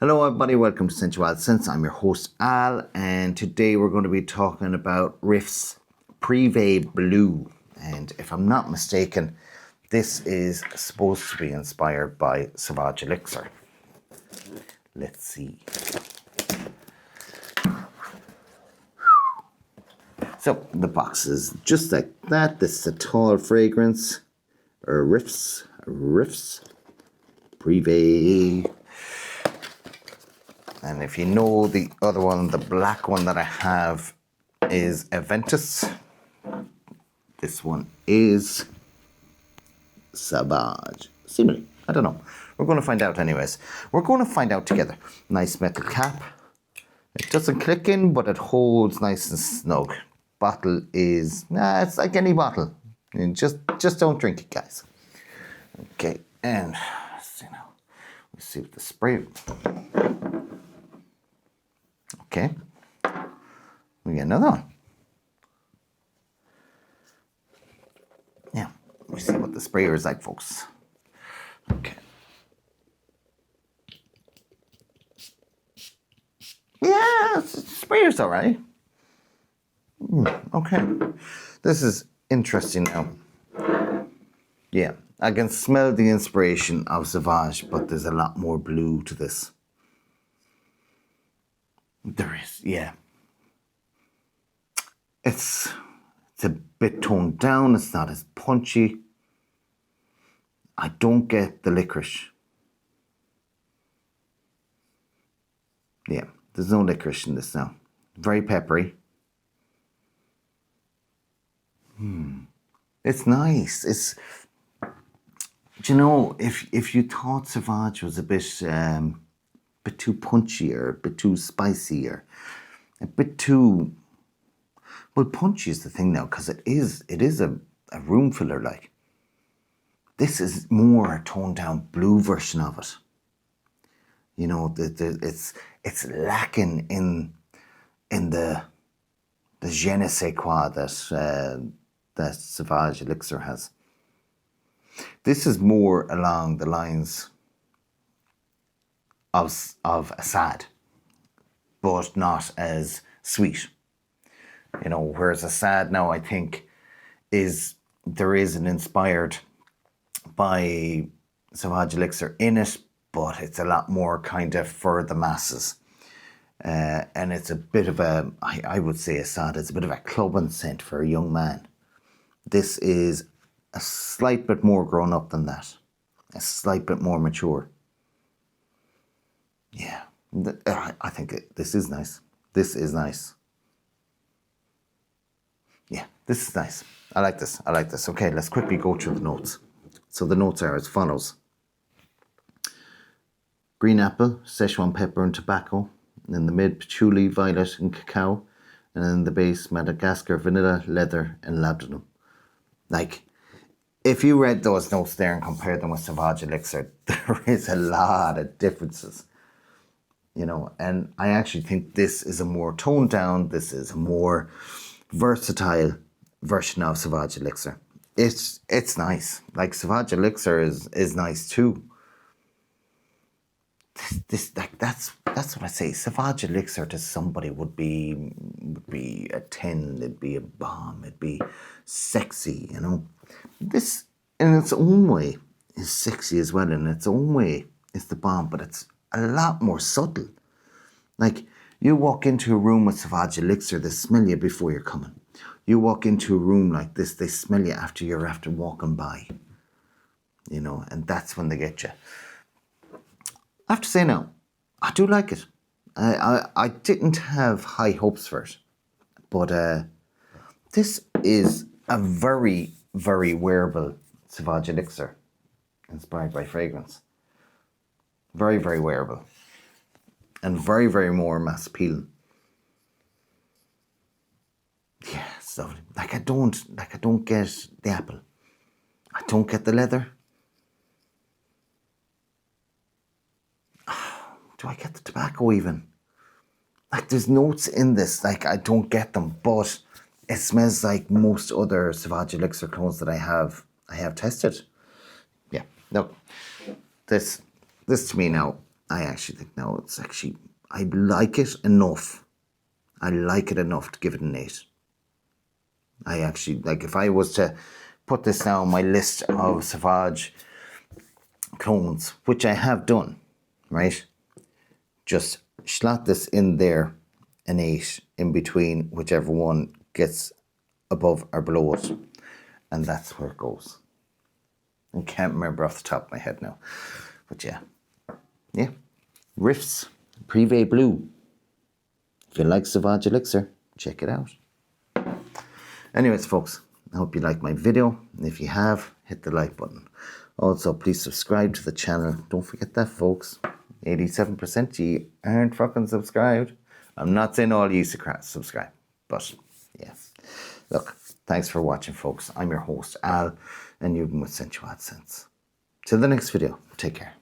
Hello everybody, welcome to Sensual Sense. I'm your host Al, and today we're going to be talking about Riiffs Prive Blue. And if I'm not mistaken, this is supposed to be inspired by Savage Elixir. Let's see. So the box is just like that. This is a tall fragrance, or Riiffs Prive. And if you know the other one, the black one that I have is Aventus. This one is Savage. Seemingly, I don't know. We're going to find out anyways. We're going to find out together. Nice metal cap. It doesn't click in, but it holds nice and snug. Bottle is, it's like any bottle. And just don't drink it, guys. Okay, and let's see now. Let's see what the spray. Okay, we get another one. Yeah, we see what the sprayer is like, folks. Okay. Yeah, sprayer's all right. Okay, this is interesting now. Yeah, I can smell the inspiration of Savage, but there's a lot more blue to this. There is, yeah. It's a bit toned down. It's not as punchy. I don't get the licorice. Yeah, there's no licorice in this now. Very peppery. It's nice. It's, you know, if you thought Savage was a bit too punchy or a bit too spicy or a bit too, well, punchy is the thing now, because it is a room filler. Like, this is more a toned down blue version of it. You know, it's lacking in the je ne sais quoi that Savage Elixir has. This is more along the lines of Assad, but not as sweet. You know, whereas Assad now, I think, there is an inspired by Savage Elixir in it, but it's a lot more kind of for the masses. And it's a bit of a, I would say Assad is a bit of a clubbing scent for a young man. This is a slight bit more grown up than that. A slight bit more mature. Yeah, I think this is nice. This is nice. Yeah, this is nice. I like this. I like this. Okay, let's quickly go through the notes. So the notes are as follows. Green apple, Szechuan pepper and tobacco. And in the mid, patchouli, violet and cacao. And in the base, Madagascar, vanilla, leather and labdanum. Like, if you read those notes there and compared them with Savage Elixir, there is a lot of differences. You know, and I actually think this is a more toned down, this is a more versatile version of Savage Elixir. It's nice. Like, Savage Elixir is nice too. This like that's what I say. Savage Elixir to somebody would be a 10, it'd be a bomb, it'd be sexy, you know. This in its own way is sexy as well, in its own way it's the bomb, but it's a lot more subtle. Like, you walk into a room with Savage Elixir, they smell you before you're coming. You walk into a room like this, they smell you after walking by. You know, and that's when they get you. I have to say now, I do like it. I didn't have high hopes for it, but this is a very, very wearable Savage Elixir inspired by fragrance. Very, very wearable. And very, very more mass appealing. Yeah, it's lovely. Like, I don't get the apple. I don't get the leather. Do I get the tobacco even? Like, there's notes in this, like, I don't get them, but it smells like most other Savage Elixir clones that I have tested. Yeah, no, this to me now I actually think no, it's actually, I like it enough. I like it enough to give it an 8. I actually, like, if I was to put this now on my list of Savage clones, which I have done, right? Just slot this in there, an 8 in between whichever one gets above or below it. And that's where it goes. I can't remember off the top of my head now. But yeah. Yeah. Riiffs, Prive Blue. If you like Savage Elixir, check it out. Anyways, folks, I hope you liked my video. And if you have, hit the like button. Also, please subscribe to the channel. Don't forget that, folks. 87% of you aren't fucking subscribed. I'm not saying all you subscribe, but yeah. Look, thanks for watching, folks. I'm your host, Al, and you've been with Sensual AdSense. Till the next video, take care.